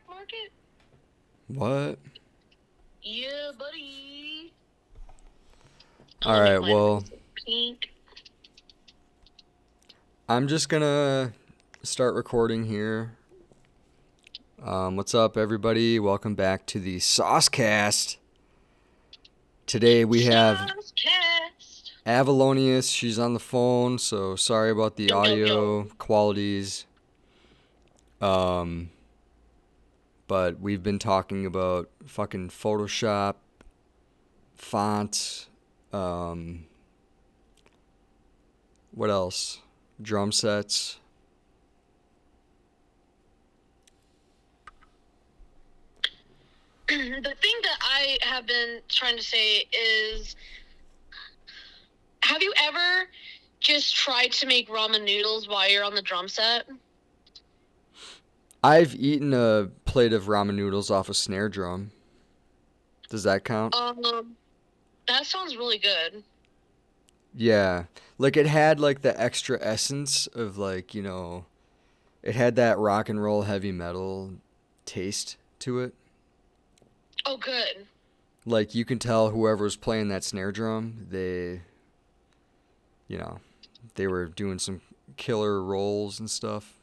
market? What? Yeah, buddy. I'm All gonna right, make mine well, nice and pink. I'm just gonna start recording here. What's up, everybody? Welcome back to the Saucecast. Today we have Saucecast. Avalonias. She's on the phone, so sorry about the Yo, yo, audio yo. qualities. Um, but we've been talking about fucking Photoshop, fonts, what else? Drum sets. The thing that I have been trying to say is, have you ever just tried to make ramen noodles while you're on the drum set? I've eaten a plate of ramen noodles off a snare drum. Does that count? That sounds really good. Yeah. Like it had like the extra essence of it had that rock and roll heavy metal taste to it. Oh, good. Like you can tell whoever was playing that snare drum, you know, they were doing some killer rolls and stuff.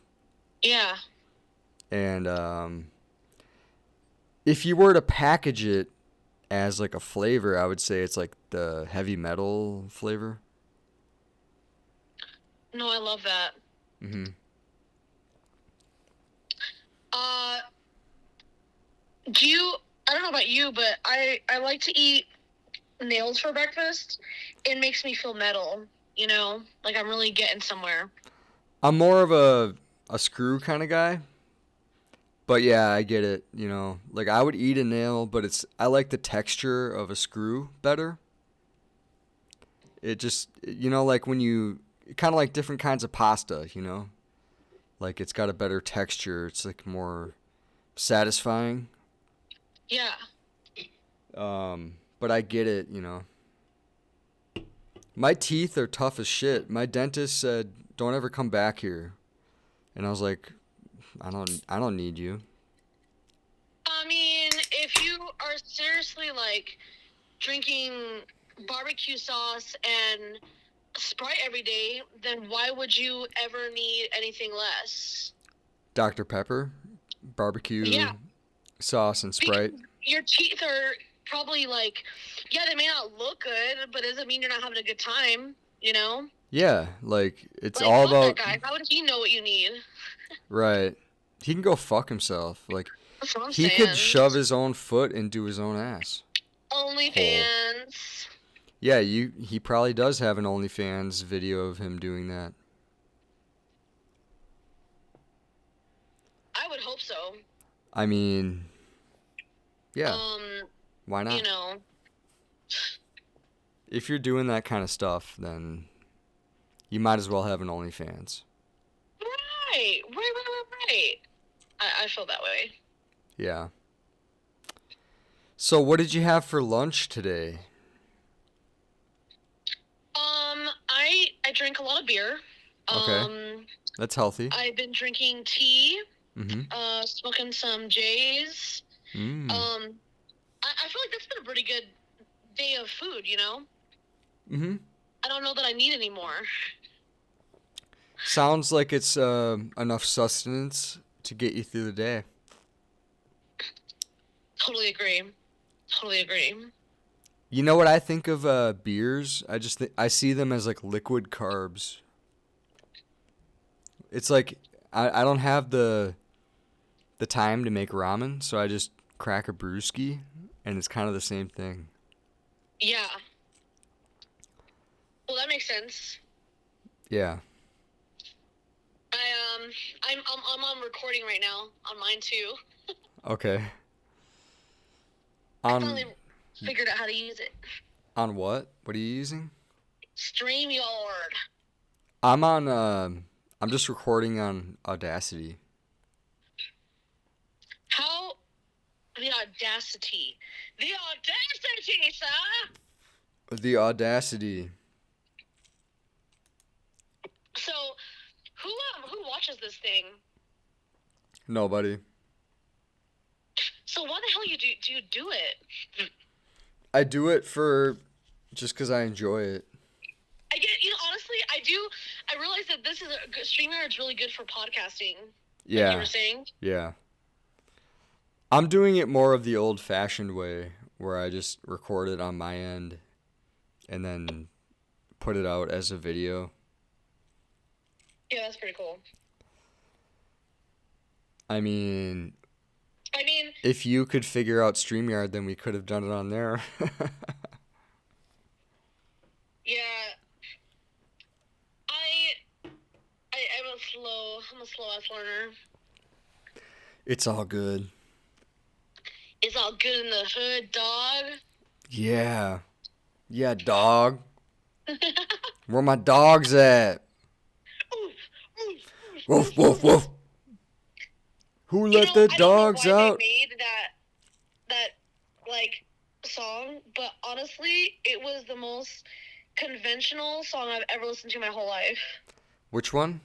Yeah. And if you were to package it as like a flavor, I would say it's like the heavy metal flavor. No, I love that. Mhm. Uh, I don't know about you, but I like to eat nails for breakfast. It makes me feel metal, like I'm really getting somewhere. I'm more of a screw kind of guy. But yeah, I get it, Like I would eat a nail, but I like the texture of a screw better. It just, like when you kind of like different kinds of pasta. Like it's got a better texture. It's like more satisfying. Yeah. But I get it. My teeth are tough as shit. My dentist said, "Don't ever come back here." And I was like, "I don't need you." I mean, if you are seriously like drinking barbecue sauce and Sprite every day, then why would you ever need anything less? Dr. Pepper, barbecue Yeah, sauce and because Sprite. your teeth are probably like, yeah, they may not look good, but it doesn't mean you're not having a good time? Yeah, like it's Like, all fuck that about guy. How would he know what you need? right. He can go fuck himself. Like That's what I'm he could saying. shove his own foot into his own ass hole. OnlyFans. Yeah, he probably does have an OnlyFans video of him doing that. I would hope so. I mean, yeah, Um, why you not? know, If you're doing that kind of stuff, then you might as well have an OnlyFans. right. I feel that way. Yeah. So what did you have for lunch today? I drink a lot of beer. Okay, Um, that's healthy. I've been drinking tea. Mhm. Smoking some J's. Mm. Um, I feel like that's been a pretty good day of food. Mhm. I don't know that I need any more. Sounds like it's enough sustenance to get you through the day. Totally agree. Totally agree. You know what I think of beers? I see them as like liquid carbs. It's like I don't have the time to make ramen, so I just crack a brewski, and it's kind of the same thing. Yeah. Well, that makes sense. Yeah. I I'm on recording right now on mine too. Okay. I On finally figured out how to use it. on what? What are you using? StreamYard. I'm on. I'm just recording on Audacity. How the audacity. The audacity, sir. The Audacity. So, who watches this thing? Nobody. you do it? I do it for just because I enjoy it. I get, honestly, I do. I realize that this is StreamYard is really good for podcasting. Like you were Yeah, saying. yeah. I'm doing it more of the old-fashioned way, where I just record it on my end and then put it out as a video. Yeah, that's pretty cool. I mean, I mean, if you could figure out StreamYard, then we could have done it on there. yeah, I'm a slow ass learner. It's all good. It's all good in the hood, dog. Yeah. Yeah, dog. Where my dogs at? Woof, woof, woof. Who let the I don't know dogs why out? they made that like song, but honestly, it was the most conventional song I've ever listened to my whole life. Which one?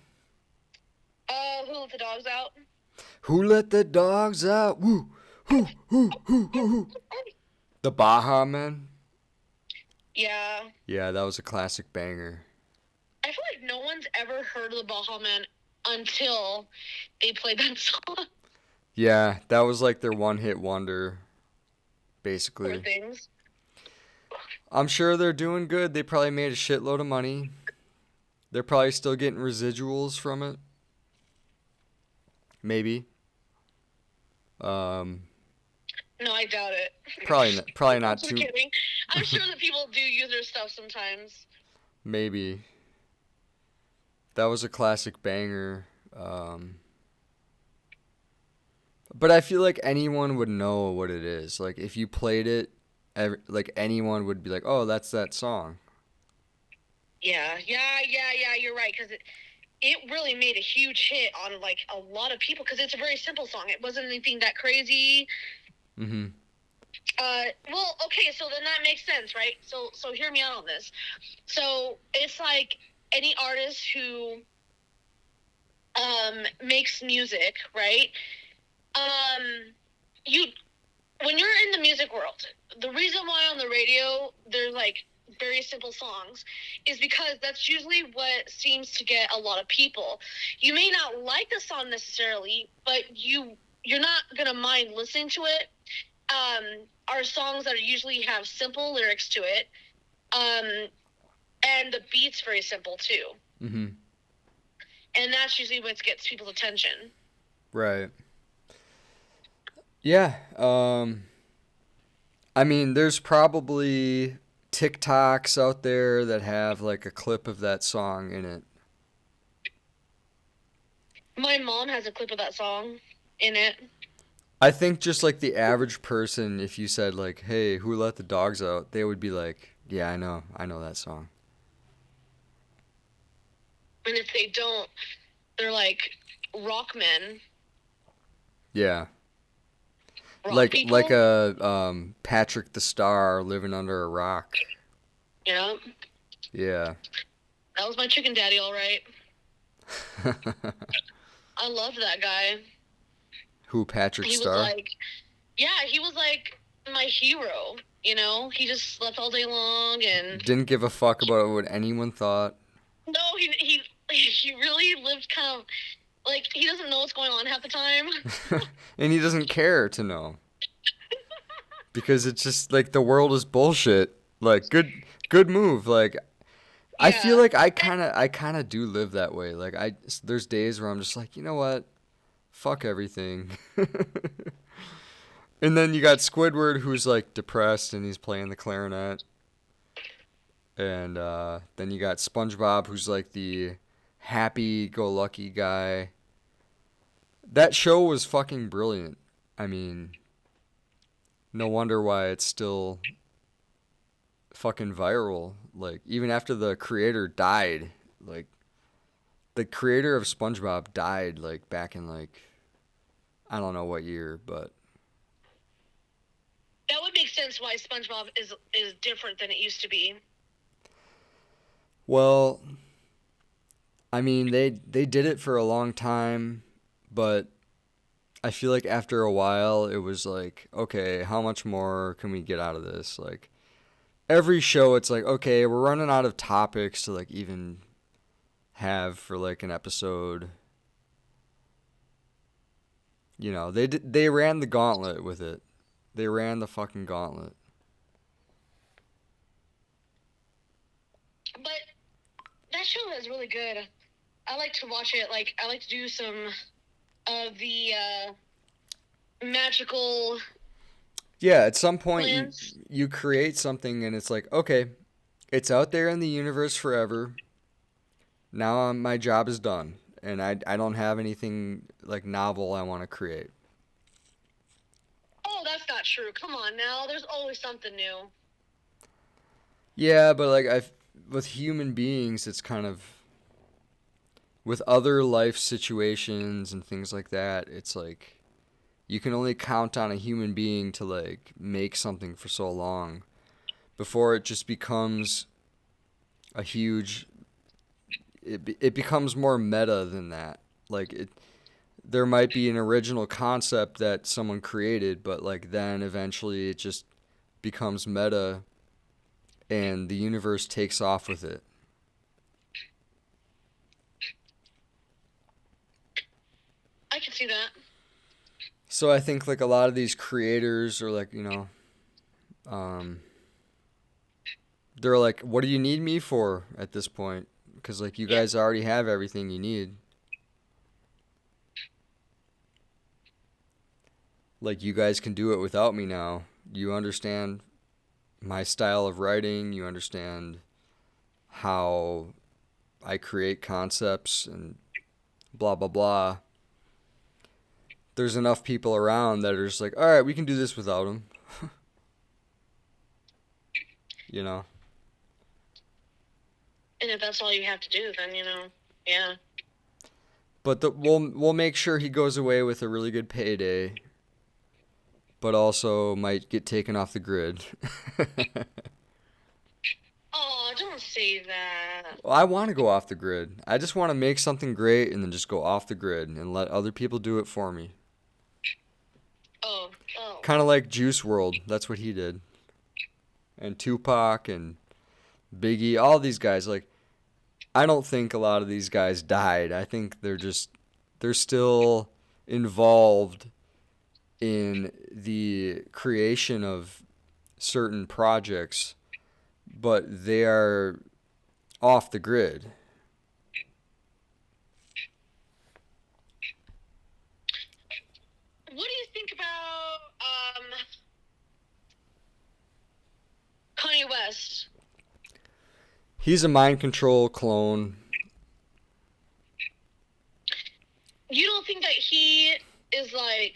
Who let the dogs out? Who let the dogs out? Woo, whoo, whoo, whoo, whoo, whoo. The Baja Man? Yeah. Yeah, that was a classic banger. I feel like no one's ever heard of the Baja Man until they played that song. Yeah, that was like their one-hit wonder, basically. Poor things. I'm sure they're doing good. They probably made a shitload of money. They're probably still getting residuals from it. Maybe. No, I doubt it. Probably not I'm just too. kidding. I'm sure that people do use their stuff sometimes. Maybe. That was a classic banger. But I feel like anyone would know what it is. Like if you played it, like anyone would be like, "Oh, that's that song." Yeah. You're right, because it really made a huge hit on like a lot of people because it's a very simple song. It wasn't anything that crazy. Mhm. Well, okay, so then that makes sense, right? So hear me out on this. So it's like any artist who makes music, right? You when you're in the music world, the reason why on the radio they're like very simple songs is because that's usually what seems to get a lot of people. You may not like the song necessarily, but you're not gonna mind listening to it. Are songs that usually have simple lyrics to it, and the beat's very simple too. Mhm. And that's usually what gets people's attention. Right. Yeah. I mean, there's probably TikToks out there that have like a clip of that song in it. My mom has a clip of that song in it. I think just like the average person, if you said like, "Hey, who let the dogs out?" they would be like, "Yeah, I know that song." And if they don't, they're like rock men. Yeah. Rock Like people. a Patrick the Star living under a rock. Yeah. Yeah. That was my chicken daddy, all right. I loved that guy. Who, Patrick He was Star? like, yeah, he was like my hero. He just slept all day long and Didn't give a fuck about what anyone thought. no, he really lived kind of like he doesn't know what's going on half the time. And he doesn't care to know. Because it's just like the world is bullshit. Like good move. Like I feel Yeah. like I kind of do live that way. Like there's days where I'm just like, "You know what? Fuck everything." And then you got Squidward who's like depressed and he's playing the clarinet. And then you got SpongeBob who's like the happy-go-lucky guy. That show was fucking brilliant. I mean, no wonder why it's still fucking viral. Like even after the creator died, like the creator of SpongeBob died like back in like I don't know what year, but That would make sense why SpongeBob is different than it used to be. well, I mean they did it for a long time, but I feel like after a while, it was like, okay, how much more can we get out of this? Like, every show, it's like, okay, we're running out of topics to, like, even have for, like, an episode. You know, they ran the gauntlet with it. They ran the fucking gauntlet. But that show is really good. I like to watch it. Like, I like to do some of the magical Yeah, at some point plans. you create something and it's like, okay, it's out there in the universe forever. Now my job is done and I don't have anything like novel I want to create. Oh, that's not true. Come on now. There's always something new. Yeah, but like I with human beings it's kind of with other life situations and things like that, it's like you can only count on a human being to like make something for so long before it just becomes a huge it becomes more meta than that. Like it there might be an original concept that someone created, but like then eventually it just becomes meta and the universe takes off with it. I can see that. So I think like a lot of these creators are like, you know, um, they're like, what do you need me for at this point? Because like you Yeah. guys already have everything you need. Like you guys can do it without me now. You understand my style of writing. You understand how I create concepts and blah blah blah. There's enough people around that are just like, all right, we can do this without him. You know. And if that's all you have to do, then, yeah. But we'll make sure he goes away with a really good payday, but also might get taken off the grid. Oh, don't say that. Well, I want to go off the grid. I just want to make something great and then just go off the grid and let other people do it for me. Oh. Kind of like Juice World. That's what he did. And Tupac and Biggie, all these guys. Like, I don't think a lot of these guys died. I think they're still involved in the creation of certain projects, but they are off the grid. What do you think about Kanye West? He's a mind control clone. You don't think that he is like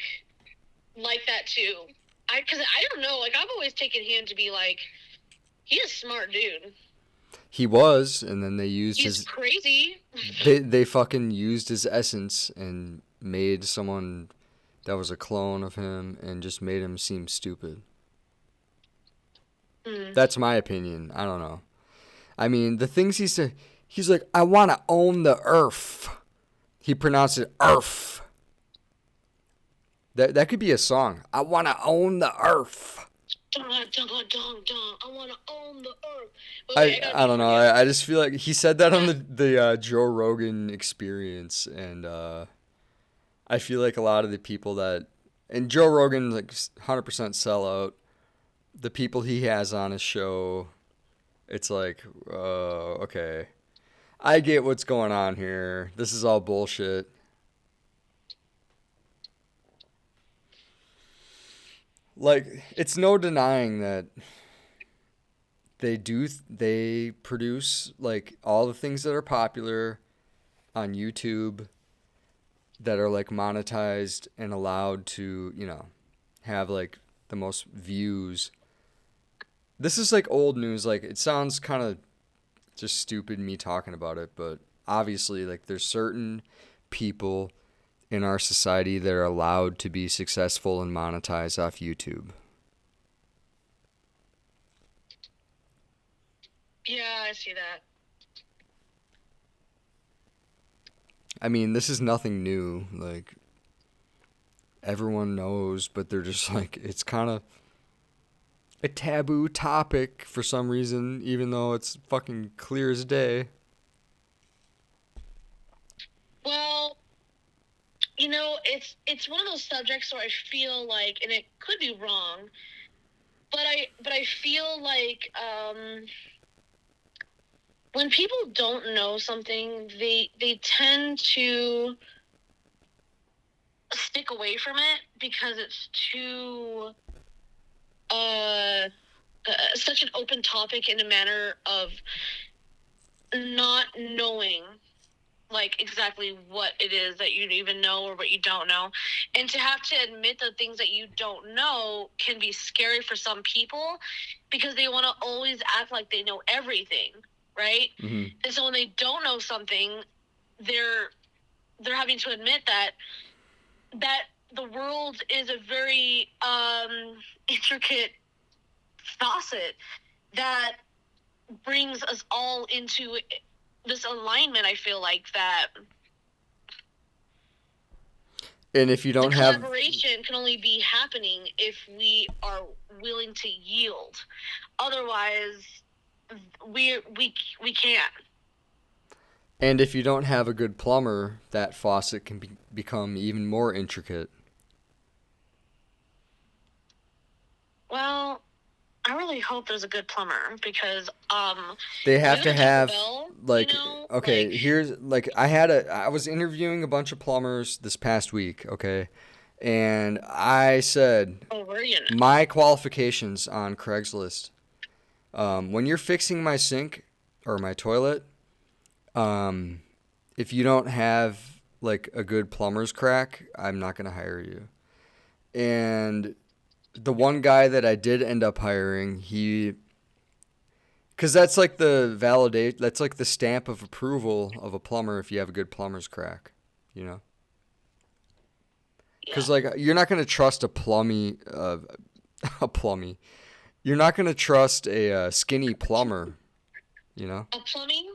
that too? Because I don't know. Like, I've always taken him to be like, he's a smart dude. He was, and then they used He's crazy. they fucking used his essence and made someone that was a clone of him and just made him seem stupid. That's my opinion. I don't know. I mean, the things he said, he's like, I want to own the earth. He pronounced it earth. That could be a song. I want to own the earth. Dun, dun, dun, dun, dun. I want to own the earth. I don't know. I just feel like he said that on the Joe Rogan Experience, and I feel like a lot of the people that and Joe Rogan like 100% sellout. The people he has on his show, it's like, okay, I get what's going on here. This is all bullshit. Like, it's no denying that they produce like all the things that are popular on YouTube that are like monetized and allowed to, you know, have like the most views. This is like old news. Like, it sounds kind of just stupid me talking about it, but obviously like there's certain people in our society that are allowed to be successful and monetize off YouTube. Yeah, I see that. I mean, this is nothing new. Like, everyone knows, but they're just like, it's kind of a taboo topic for some reason, even though it's fucking clear as day. Well, it's one of those subjects where I feel like, and it could be wrong, but I feel like when people don't know something, they tend to stick away from it because it's too such an open topic in a manner of not knowing like exactly what it is that you even know or what you don't know, and to have to admit the things that you don't know can be scary for some people because they want to always act like they know everything, right? Mm-hmm. And so when they don't know something, they're having to admit that the world is a very intricate facet that brings us all into this alignment. I feel like that And if you the don't have, collaboration can only be happening if we are willing to yield. Otherwise, we can't. and if you don't have a good plumber, that faucet can become even more intricate. Well, I really hope there's a good plumber because They have maybe to the Taco have Bell, like, okay, here's like, I was interviewing a bunch of plumbers this past week, okay? And I said oh, were you? my qualifications on Craigslist. When you're fixing my sink or my toilet, um, if you don't have like a good plumber's crack, I'm not gonna hire you. And the one guy that I did end up hiring, because that's like that's like the stamp of approval of a plumber if you have a good plumber's crack, you know? Yeah. Because like you're not gonna trust a plummy. You're not gonna trust a skinny plumber, you know? A plumbing?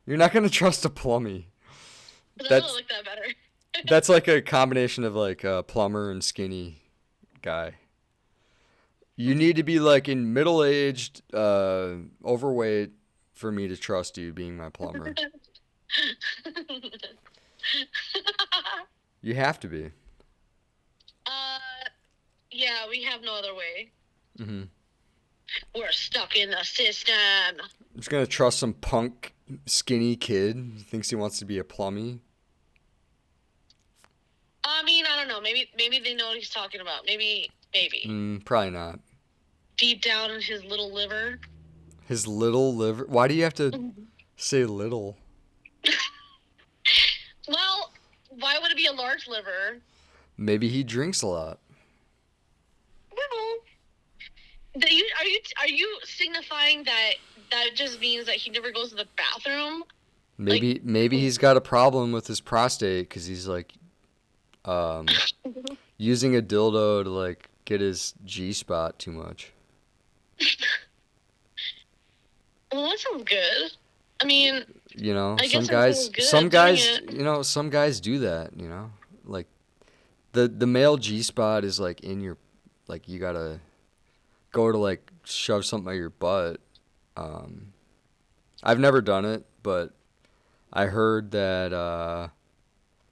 You're not gonna trust a plummy. But I really That's like that better. that's like a combination of like a plumber and skinny guy. You need to be like in middle aged, overweight for me to trust you being my plumber. You have to be. uh, yeah, we have no other way. Mm-hmm. We're stuck in the system. I'm just gonna trust some punk skinny kid who thinks he wants to be a plummy. I mean, I don't know. Maybe they know what he's talking about. Maybe. Probably not. Deep down in his little liver. His little liver. Why do you have to say little? Well, why would it be a large liver? Maybe he drinks a lot. Well, are you signifying that just means that he never goes to the bathroom? Maybe he's got a problem with his prostate because he's like using a dildo to like get his G spot too much. Well, that sounds good. I mean, You know, I some guess guys, good some doing guys, it. you know, some guys do that. You know, like the male G spot is like in your, like you gotta go to like shove something at your butt. Um, I've never done it, but I heard that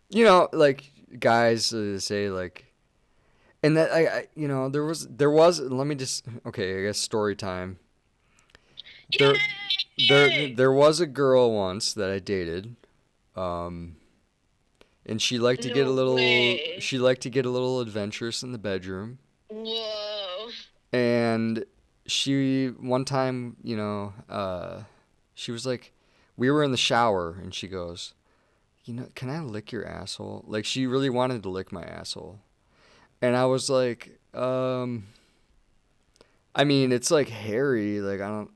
you know, like guys say like, and that you know, there was. Let me just okay, I guess story time. There, Yay! there was a girl once that I dated, um, and No way. she liked to get a little adventurous in the bedroom. Whoa. And she one time, you know, she was like, we were in the shower, and she goes, you know, can I lick your asshole? Like she really wanted to lick my asshole, and I was like, I mean, it's like hairy, like I don't,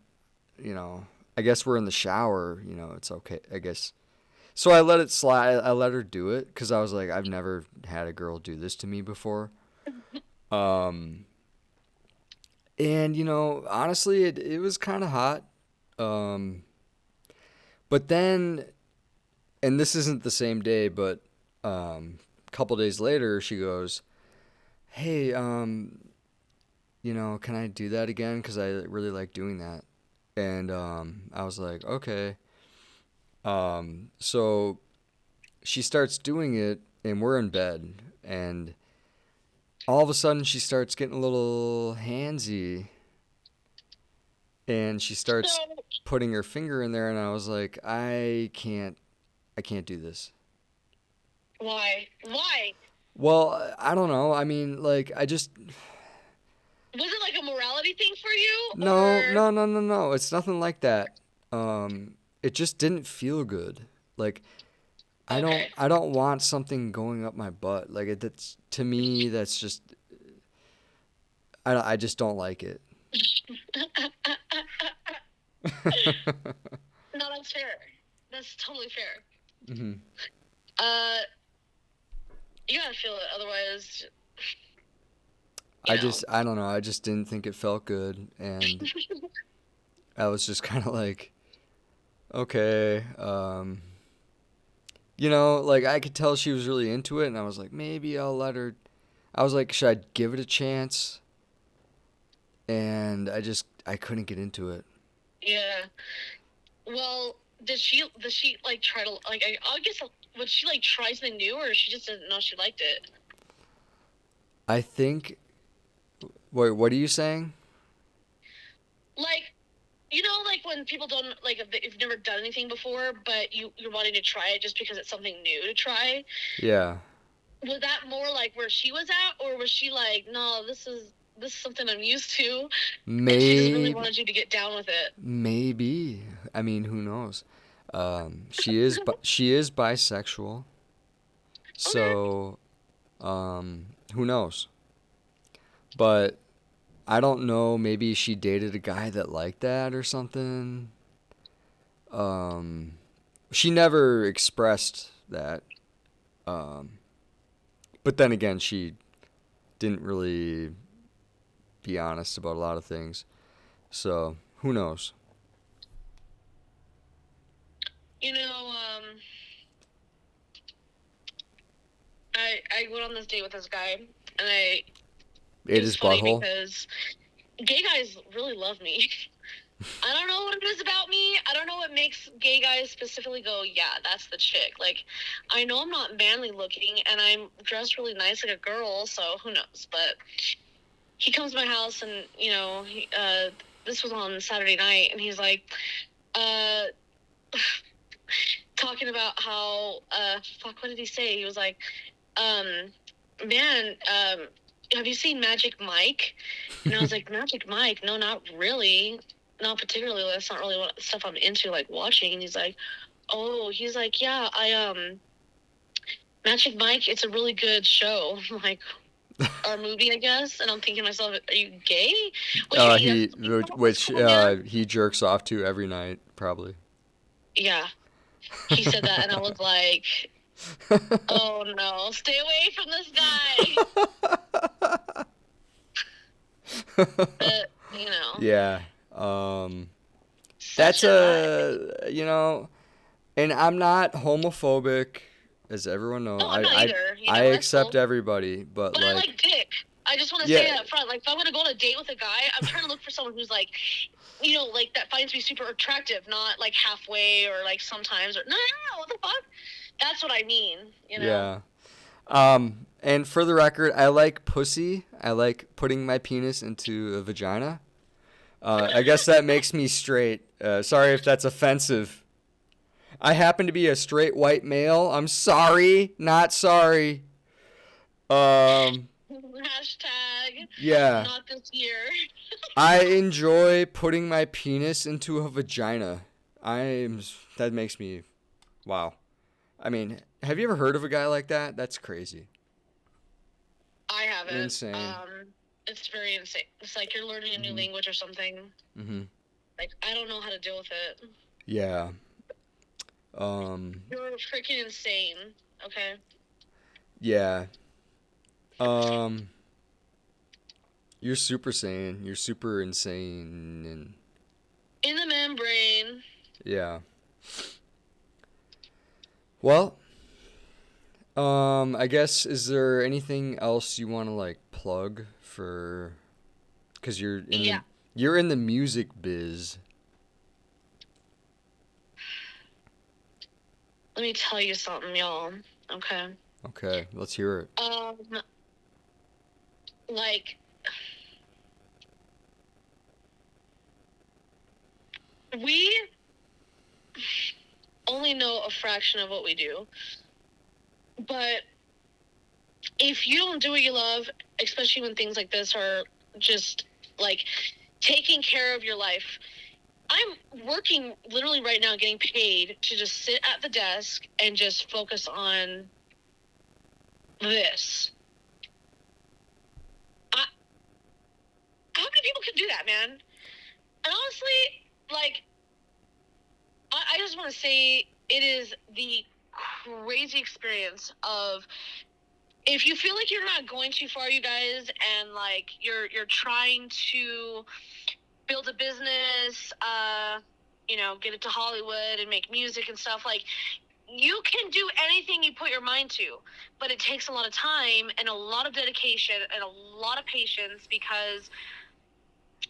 you know, I guess we're in the shower, you know, it's okay, I guess. So I let it slide. I let her do it because I was like, I've never had a girl do this to me before. Um, and you know, honestly, it was kind of hot. Um, but then, and this isn't the same day, but a couple days later, she goes, hey, can I do that again? Because I really like doing that. And I was like, okay. So she starts doing it, and we're in bed, and all of a sudden she starts getting a little handsy, and she starts So putting her finger in there, and I was like, I can't do this. why? Why? Well, I don't know. I mean, like, I just Was it like a morality thing for you, no, or no, no, no, no. It's nothing like that. It just didn't feel good. Like, okay? I don't want something going up my butt. Like, that's to me, that's just, I just don't like it. No, that's fair. That's totally fair. hmm Uh, you gotta feel it, otherwise, you I know. just, I don't know. I just didn't think it felt good, and I was just kind of like, okay, like I could tell she was really into it, and I was like, maybe I'll let her. I was like, should I give it a chance? And I couldn't get into it. Yeah. Well, did she like try to like I guess would she like try something new, or she just didn't know she liked it? I think. Wait, what are you saying? Like, like when people don't like if you've never done anything before, but you're wanting to try it just because it's something new to try. Yeah. Was that more like where she was at, or was she like, no, this is something I'm used to, and she just really Maybe. wanted you to get down with it? Maybe. I mean, who knows? She is bisexual, Okay. so who knows? But I don't know. Maybe she dated a guy that liked that or something. Um, she never expressed that. Um, but then again, she didn't really be honest about a lot of things. So who knows? You know, I went on this date with this guy, and it Ate was his funny butthole. because gay guys really love me. I don't know what it is about me. I don't know what makes gay guys specifically go, yeah, that's the chick. Like, I know I'm not manly looking, and I'm dressed really nice like a girl, so who knows? But he comes to my house, and this was on Saturday night, and he's like, uh, talking about how, fuck, what did he say? He was like, um, man, have you seen Magic Mike? And I was like, Magic Mike? No, not really. Not particularly. That's not really what stuff I'm into, like watching. And he's like, oh, he's like, yeah, Magic Mike, it's a really good show. I'm like, our movie, I guess. And I'm thinking to myself, are you gay? Which He that's which cool, man. he jerks off to every night probably. Yeah, he said that, and I was like, oh no, stay away from this guy. But Yeah. such That's a and I'm not homophobic, as everyone knows. no, I'm not either. I That's accept cool. everybody, but But I like, like dick. I just want to say yeah, that up front. Like, if I'm going to go on a date with a guy, I'm trying to look for someone who's like, like that finds me super attractive, not like halfway or like sometimes or no, what the fuck? That's what I mean. yeah. And for the record, I like pussy. I like putting my penis into a vagina. I guess that makes me straight. Sorry if that's offensive. I happen to be a straight white male. I'm sorry, not sorry. Um, Hashtag yeah. not this year. I enjoy putting my penis into a vagina. I'm that makes me wow. I mean, have you ever heard of a guy like that? That's crazy. I haven't. Insane. It's very insane. It's like you're learning a new Mhm. language or something. Mhm. Like, I don't know how to deal with it. Yeah. Um You're freaking insane. Okay. yeah. Um you're super sane. You're super insane and In the membrane. yeah. Well, I guess is there anything else you want to like plug for, because Yeah. you're in the music biz. Let me tell you something, y'all. Okay. Okay, let's hear it. Like, we only know a fraction of what we do, but if you don't do what you love, especially when things like this are just like taking care of your life. I'm working literally right now, getting paid to just sit at the desk and just focus on this. How many people can do that, man? And honestly, like, I just want to say it is the crazy experience of, if you feel like you're not going too far, you guys, and like you're trying to build a business, get it to Hollywood and make music and stuff, like, you can do anything you put your mind to, but it takes a lot of time and a lot of dedication and a lot of patience, because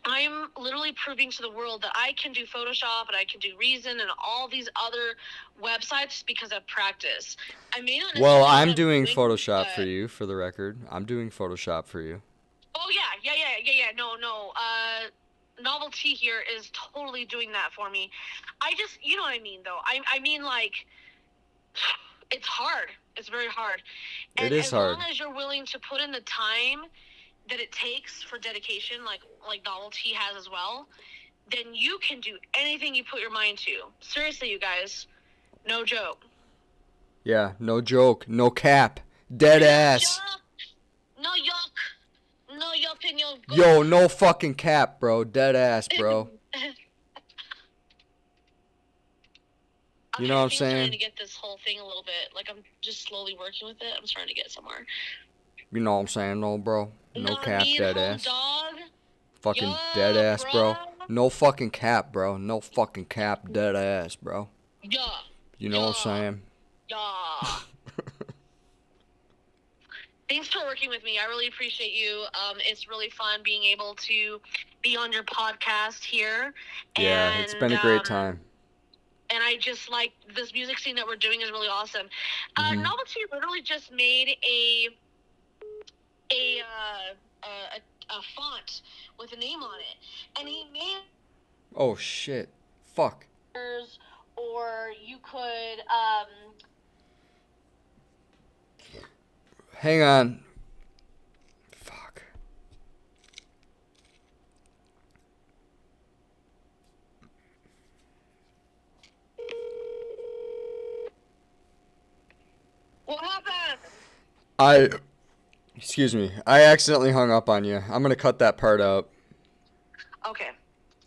I'm literally proving to the world that I can do Photoshop and I can do Reason and all these other websites because of practice. I may not necessarily Well, know what I'm I'm doing doing, Photoshop for but... you, for the record. I'm doing Photoshop for you. Oh, yeah. No. Novelty here is totally doing that for me. I just, you know what I mean, though. I mean, like, it's hard. It's very hard. It And is as hard. long as you're willing to put in the time that it takes for dedication, like Novelty has as well, then you can do anything you put your mind to. Seriously, you guys. No joke. Yeah, no joke, no cap, dead ass. No yuck. No yuck in your gook. Yo, no fucking cap, bro. Dead ass, bro. You know what I'm trying saying? to get this whole thing a little bit. Like, I'm just slowly working with it. I'm trying to get somewhere. You know what I'm saying, no, bro. No cap, dead ass. Dog. Fucking Yeah, dead ass, bro. bro. No fucking cap, bro. No fucking cap, dead ass, bro. Yeah. You know what I'm saying? Yeah. Thanks for working with me. I really appreciate you. It's really fun being able to be on your podcast here. Yeah, it's been a great time. And I just like this music scene that we're doing is really awesome. Mm-hmm. Novelty literally just made a font with a name on it, and he made. Oh shit! Fuck. Or you could Hang on. Fuck. What I happened? Excuse me. I accidentally hung up on you. I'm gonna cut that part out. Okay.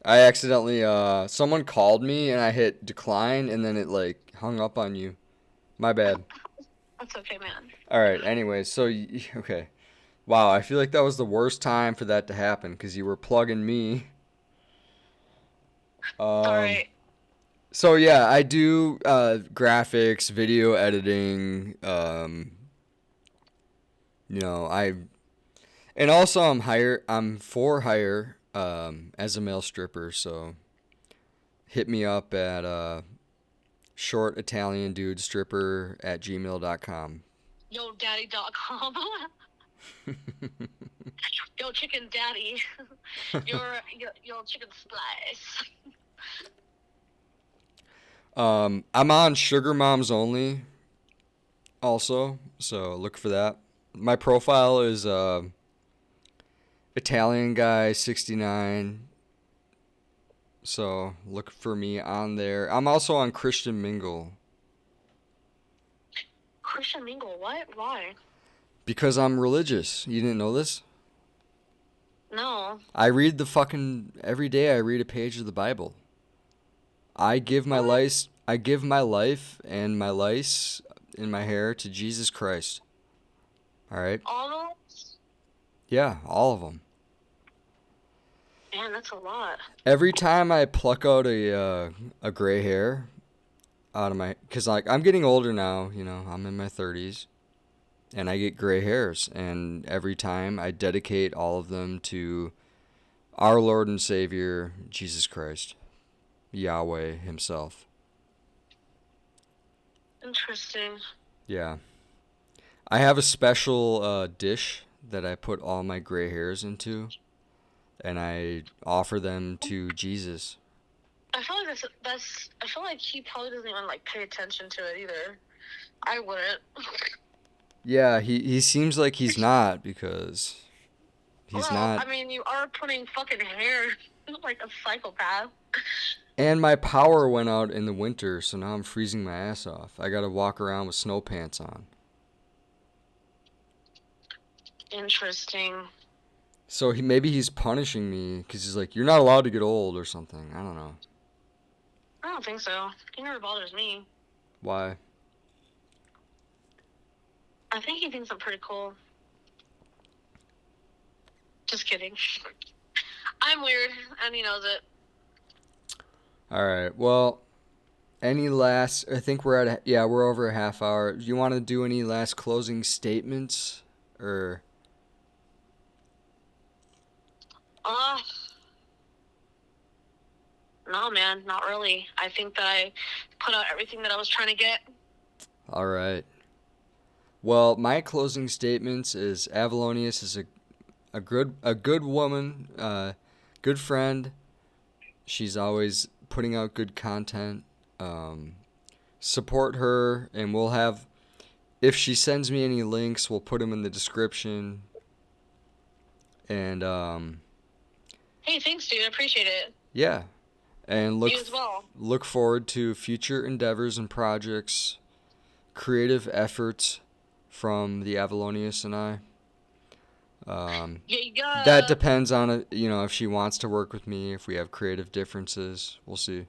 I accidentally, someone called me and I hit decline and then it, like, hung up on you. My bad. That's okay, man. Alright, anyway, so, okay. Wow, I feel like that was the worst time for that to happen because you were plugging me. Alright. So, yeah, I do, graphics, video editing, and also I'm for hire, as a male stripper, so hit me up at shortitaliandudestripper@gmail.com. Yo, daddy.com. Yo, chicken daddy. Your chicken slice. I'm on Sugar Moms Only also, so look for that. My profile is Italian guy 69. So look for me on there. I'm also on Christian Mingle. Christian Mingle, what? Why? Because I'm religious. You didn't know this? No. I read every day I read a page of the Bible. I give my life and my lice in my hair to Jesus Christ. All right? All of those? Yeah, all of them. Man, that's a lot. Every time I pluck out a gray hair out of my, cuz like I'm getting older now, I'm in my 30s. and I get gray hairs. And every time I dedicate all of them to our Lord and Savior, Jesus Christ, Yahweh himself. Interesting. Yeah. I have a special dish that I put all my gray hairs into, and I offer them to Jesus. I feel like I feel like he probably doesn't even like pay attention to it either. I wouldn't. Yeah, he seems like he's not, because he's Well, not. I mean, you are putting fucking hair like a psychopath. And my power went out in the winter, so now I'm freezing my ass off. I gotta walk around with snow pants on. Interesting. So maybe he's punishing me because he's like, you're not allowed to get old or something. I don't know. I don't think so. He never bothers me. Why? I think he thinks I'm pretty cool. Just kidding. I'm weird, and he knows it. All right. Well, any last? I think we're over a half hour. Do you want to do any last closing statements or? No, man, not really. I think that I put out everything that I was trying to get. All right. Well, my closing statements is Avalonias is a good woman, good friend. She's always putting out good content. Support her, and we'll have, if she sends me any links, we'll put them in the description. And hey, thanks, dude. I appreciate it. yeah, and You as well. look forward to future endeavors and projects, creative efforts from the Avalonias and I. Yeah. That depends on it, if she wants to work with me, if we have creative differences, we'll see.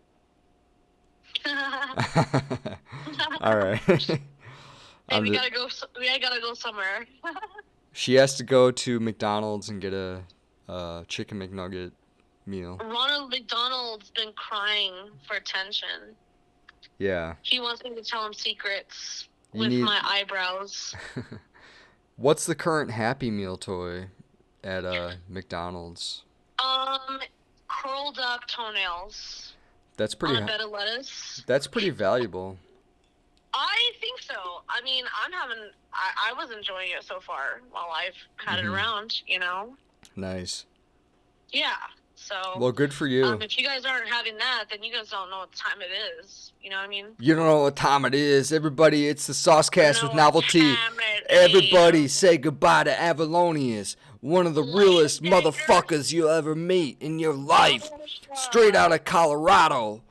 All right. Hey, we gotta go somewhere. She has to go to McDonald's and get a chicken McNugget meal. Ronald McDonald's been crying for attention. Yeah. He wants me to tell him secrets with my eyebrows. What's the current Happy Meal toy at McDonald's? Curled up toenails. That's pretty. On a bed of lettuce. That's pretty valuable. I think so. I mean, I was enjoying it so far while I've had it around, Nice. Yeah. So. Well, good for you. If you guys aren't having that, then you guys don't know what time it is. You know what I mean? You don't know what time it is. Everybody, it's the Saucecast with Novelty. Everybody say goodbye to Avalonias, one of the realest motherfuckers you'll ever meet in your life. Straight out of Colorado.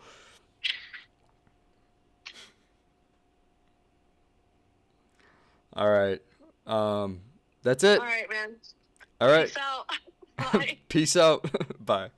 All right. That's it. All right, man. All right. Peace out. Bye. Peace out. Bye.